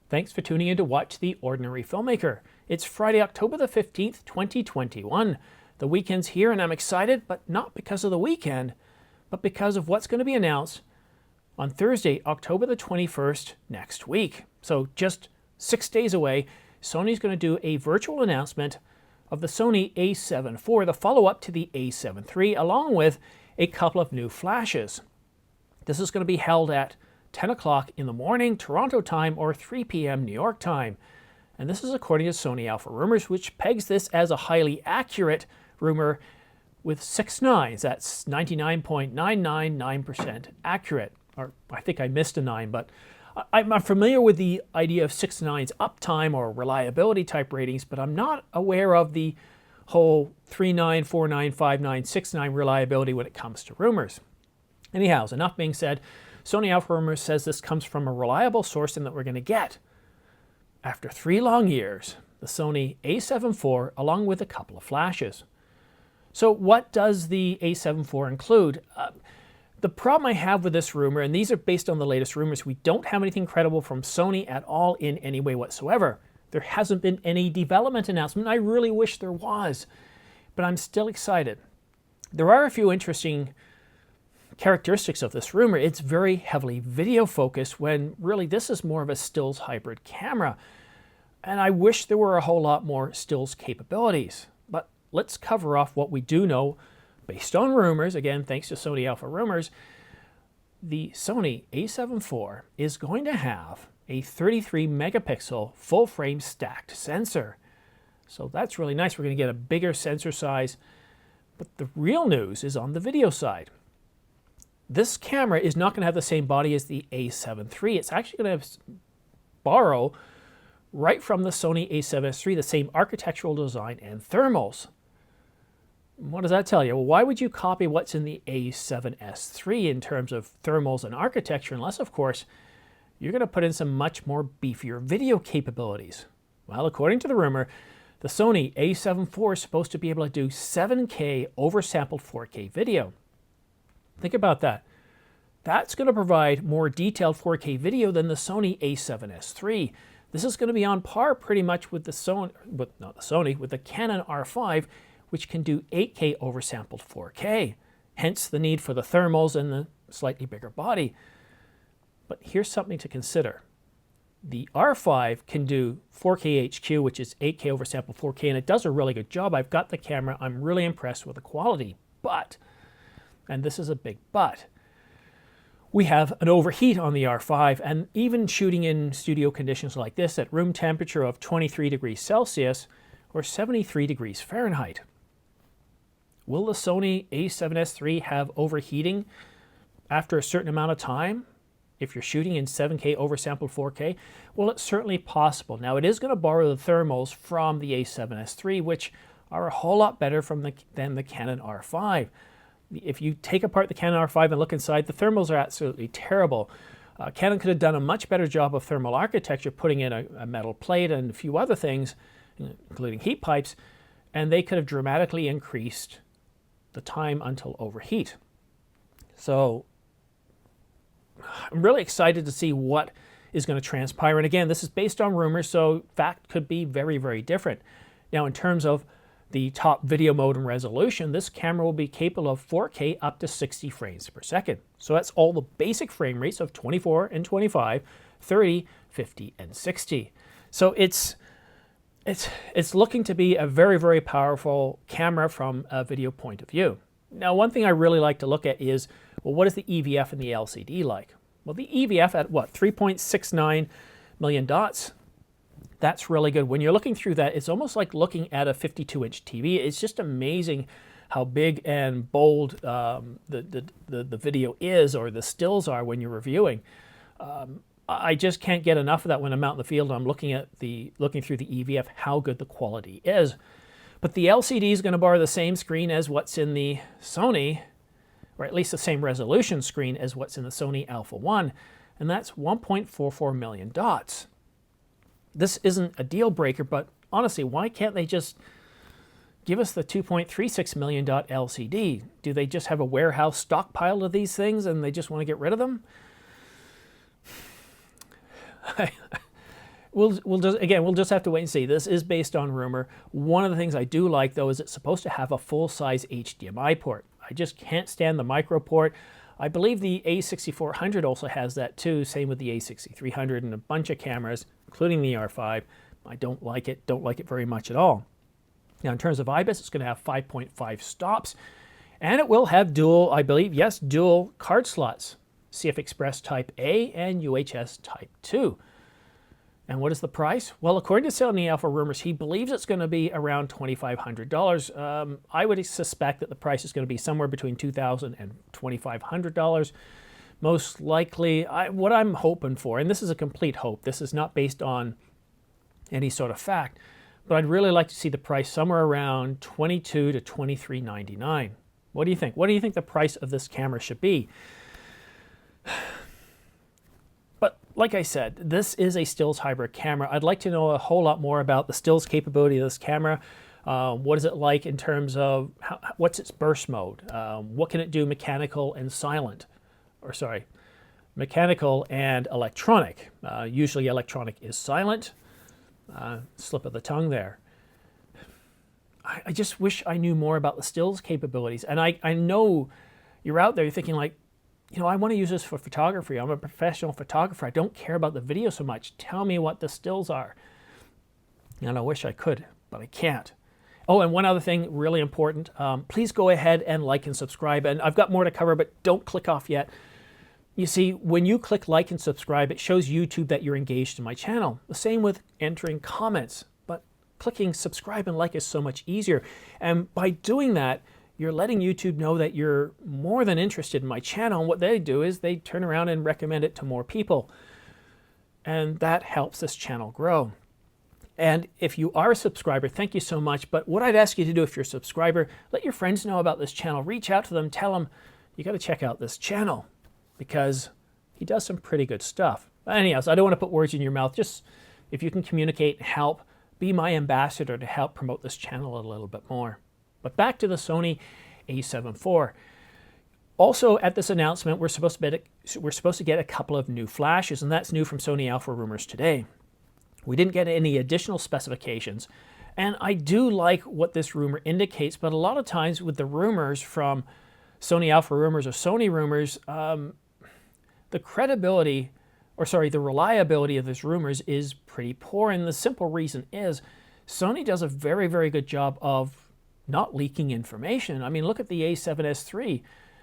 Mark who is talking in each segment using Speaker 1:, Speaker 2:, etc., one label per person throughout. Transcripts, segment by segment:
Speaker 1: Thanks for tuning in to watch The Ordinary Filmmaker. It's Friday, October the 15th, 2021. The weekend's here and I'm excited, but not because of the weekend, but because of what's going to be announced on Thursday, October the 21st next week. So just 6 days away, Sony's going to do a virtual announcement of the Sony a7 IV, the follow-up to the a7 III, along with a couple of new flashes. This is going to be held at 10 o'clock in the morning, Toronto time, or 3 p.m. New York time. And this is according to Sony Alpha Rumors, which pegs this as a highly accurate rumor with 6 nines. That's 99.999% accurate. Or I think I missed a 9, but I'm familiar with the idea of 6 nines uptime or reliability type ratings, but I'm not aware of the whole 3.9, 4.9, 5.9, 6.9 reliability when it comes to rumors. Anyhow, enough being said, Sony Alpha Rumors says this comes from a reliable source and that we're going to get, after 3 long years, the Sony a7 IV along with a couple of flashes. So what does the a7 IV include? The problem I have with this rumor, and these are based on the latest rumors, we don't have anything credible from Sony at all in any way whatsoever. There hasn't been any development announcement. I really wish there was, but I'm still excited. There are a few interesting characteristics of this rumor. It's very heavily video focused when really this is more of a stills hybrid camera. And I wish there were a whole lot more stills capabilities. But let's cover off what we do know based on rumors. Again, thanks to Sony Alpha Rumors, the Sony a7 IV is going to have a 33 megapixel full frame stacked sensor. So that's really nice. We're going to get a bigger sensor size. But the real news is on the video side. This camera is not going to have the same body as the a7 III. It's actually going to borrow right from the Sony a7S III, the same architectural design and thermals. What does that tell you? Well, why would you copy what's in the a7S III in terms of thermals and architecture, unless, of course, you're going to put in some much more beefier video capabilities? Well, according to the rumor, the Sony a7 IV is supposed to be able to do 7K oversampled 4K video. Think about that. That's going to provide more detailed 4K video than the Sony a7S III. This is going to be on par pretty much with the Sony, with the Canon R5, which can do 8K oversampled 4K. Hence the need for the thermals and the slightly bigger body. But here's something to consider. The R5 can do 4K HQ, which is 8K oversampled 4K, and it does a really good job. I've got the camera. I'm really impressed with the quality. But, and this is a big but, we have an overheat on the R5, and even shooting in studio conditions like this at room temperature of 23 degrees Celsius or 73 degrees Fahrenheit. Will the Sony a7S III have overheating after a certain amount of time if you're shooting in 7K oversampled 4K? Well, it's certainly possible. Now, it is going to borrow the thermals from the a7S III, which are a whole lot better than the Canon R5. If you take apart the Canon R5 and look inside, the thermals are absolutely terrible. Canon could have done a much better job of thermal architecture, putting in a metal plate and a few other things, including heat pipes, and they could have dramatically increased the time until overheat. So I'm really excited to see what is going to transpire. And again, this is based on rumors, so fact could be very, very different. Now, in terms of the top video mode and resolution, this camera will be capable of 4K up to 60 frames per second. So that's all the basic frame rates of 24 and 25, 30, 50, and 60. So it's looking to be a very, very powerful camera from a video point of view. Now, one thing I really like to look at is, well, what is the EVF and the LCD like? Well, the EVF at what, 3.69 million dots? That's really good. When you're looking through that, it's almost like looking at a 52-inch TV. It's just amazing how big and bold the video is, or the stills are when you're reviewing. I just can't get enough of that when I'm out in the field and I'm looking through the EVF, how good the quality is. But the LCD is going to borrow the same screen as what's in the Sony, or at least the same resolution screen as what's in the Sony Alpha 1, and that's 1.44 million dots. This isn't a deal breaker, but honestly, why can't they just give us the 2.36 million dot LCD? Do they just have a warehouse stockpile of these things and they just want to get rid of them? we'll just have to wait and see. This is based on rumor. One of the things I do like though is it's supposed to have a full-size HDMI port. I just can't stand the micro port. I believe the A6400 also has that too. Same with the A6300 and a bunch of cameras, including the R5. I don't like it very much at all. Now in terms of IBIS, it's going to have 5.5 stops, and it will have dual, I believe, yes, dual card slots, CF Express Type A and UHS Type 2. And what is the price? Well, according to Sony Alpha Rumors, he believes it's going to be around $2,500. I would suspect that the price is going to be somewhere between $2,000 and $2,500. Most likely, what I'm hoping for, and this is a complete hope, this is not based on any sort of fact, but I'd really like to see the price somewhere around $22 to $23.99. What do you think? What do you think the price of this camera should be? But like I said, this is a stills hybrid camera. I'd like to know a whole lot more about the stills capability of this camera. What is it like in terms of what's its burst mode? What can it do mechanical and silent? Or sorry, mechanical and electronic. Usually electronic is silent. Slip of the tongue there. I just wish I knew more about the stills capabilities. And I know you're out there, you're thinking like, you know, I want to use this for photography. I'm a professional photographer. I don't care about the video so much. Tell me what the stills are. And I wish I could, but I can't. Oh, and one other thing really important. Please go ahead and like and subscribe. And I've got more to cover, but don't click off yet. You see, when you click like and subscribe, it shows YouTube that you're engaged in my channel. The same with entering comments, but clicking subscribe and like is so much easier. And by doing that, you're letting YouTube know that you're more than interested in my channel. And what they do is they turn around and recommend it to more people. And that helps this channel grow. And if you are a subscriber, thank you so much. But what I'd ask you to do if you're a subscriber, let your friends know about this channel. Reach out to them, tell them you got to check out this channel because he does some pretty good stuff. But anyhow, I don't want to put words in your mouth. Just if you can communicate, help, be my ambassador to help promote this channel a little bit more. But back to the Sony a7 IV. Also at this announcement, we're supposed to get a couple of new flashes, and that's new from Sony Alpha Rumors today. We didn't get any additional specifications, and I do like what this rumor indicates, but a lot of times with the rumors from Sony Alpha Rumors or Sony Rumors, the credibility, or sorry, the reliability of these rumors is pretty poor, and the simple reason is Sony does a very, very good job of not leaking information. I mean, look at the A7S III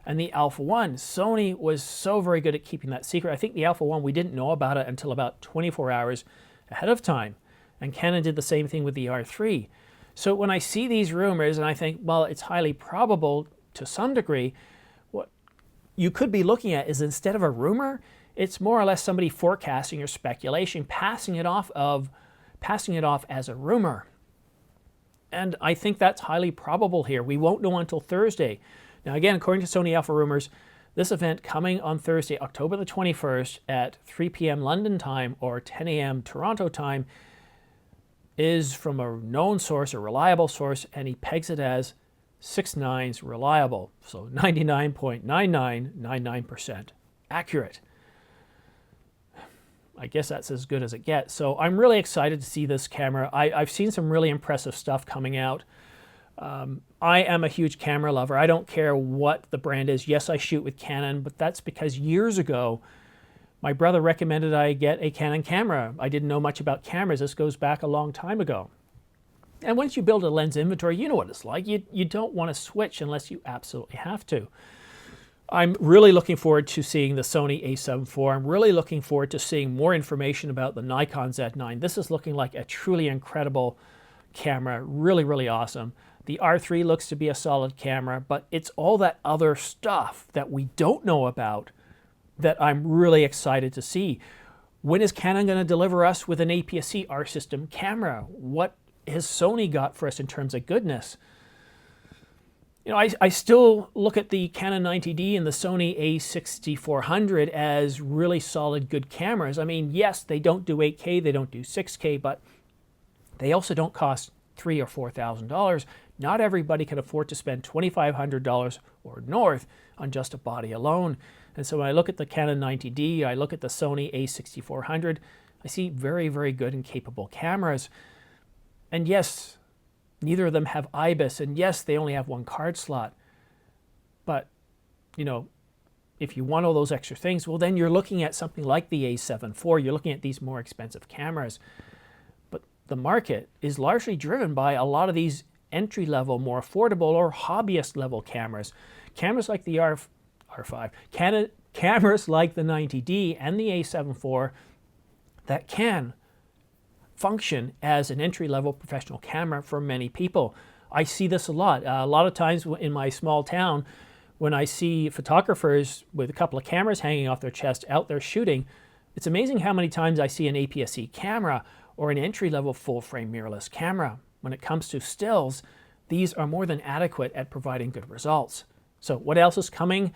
Speaker 1: and the Alpha 1. Sony was so very good at keeping that secret. I think the Alpha 1, we didn't know about it until about 24 hours ahead of time. And Canon did the same thing with the R3. So when I see these rumors and I think, well, it's highly probable to some degree, what you could be looking at is instead of a rumor, it's more or less somebody forecasting or speculation, passing it off as a rumor. And I think that's highly probable here. We won't know until Thursday. Now again, according to Sony Alpha Rumors, this event coming on Thursday, October the 21st at 3 p.m. London time or 10 a.m. Toronto time is from a known source, a reliable source, and he pegs it as 6 nines reliable. So 99.9999% accurate. I guess that's as good as it gets. So I'm really excited to see this camera. I've seen some really impressive stuff coming out. I am a huge camera lover. I don't care what the brand is. Yes, I shoot with Canon, but that's because years ago, my brother recommended I get a Canon camera. I didn't know much about cameras. This goes back a long time ago. And once you build a lens inventory, you know what it's like. You don't want to switch unless you absolutely have to. I'm really looking forward to seeing the Sony a7 IV. I'm really looking forward to seeing more information about the Nikon Z9. This is looking like a truly incredible camera. Really, really awesome. The R3 looks to be a solid camera, but it's all that other stuff that we don't know about that I'm really excited to see. When is Canon going to deliver us with an APS-C R system camera? What has Sony got for us in terms of goodness? You know, I still look at the Canon 90D and the Sony a6400 as really solid, good cameras. I mean, yes, they don't do 8K, they don't do 6K, but they also don't cost $3,000 or $4,000. Not everybody can afford to spend $2,500 or north on just a body alone. And so when I look at the Canon 90D, I look at the Sony a6400, I see very, very good and capable cameras. And yes, neither of them have IBIS, and yes, they only have one card slot. But, you know, if you want all those extra things, well, then you're looking at something like the A7 IV. You're looking at these more expensive cameras. But the market is largely driven by a lot of these entry-level, more affordable or hobbyist-level cameras. Cameras like the R5, cameras like the 90D and the A7 IV that can function as an entry-level professional camera for many people. I see this a lot. A lot of times in my small town, when I see photographers with a couple of cameras hanging off their chest out there shooting, it's amazing how many times I see an APS-C camera or an entry-level full-frame mirrorless camera. When it comes to stills, these are more than adequate at providing good results. So what else is coming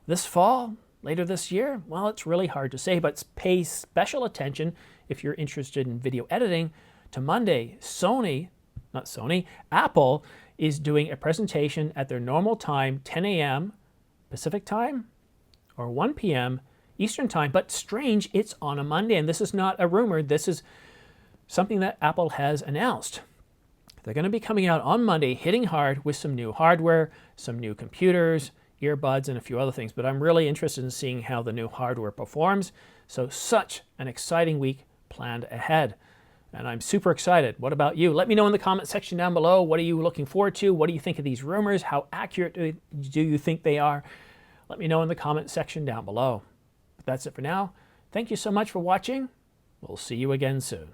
Speaker 1: this fall, later this year? Well, it's really hard to say, but pay special attention if you're interested in video editing to Monday. Apple is doing a presentation at their normal time, 10 a.m. Pacific time or 1 p.m. Eastern time, but strange, it's on a Monday, and this is not a rumor. This is something that Apple has announced. They're going to be coming out on Monday, hitting hard with some new hardware, some new computers, earbuds, and a few other things, but I'm really interested in seeing how the new hardware performs. So such an exciting week planned ahead, and I'm super excited. What about you? Let me know in the comment section down below. What are you looking forward to? What do you think of these rumors? How accurate do you think they are? Let me know in the comment section down below. But that's it for now. Thank you so much for watching. We'll see you again soon.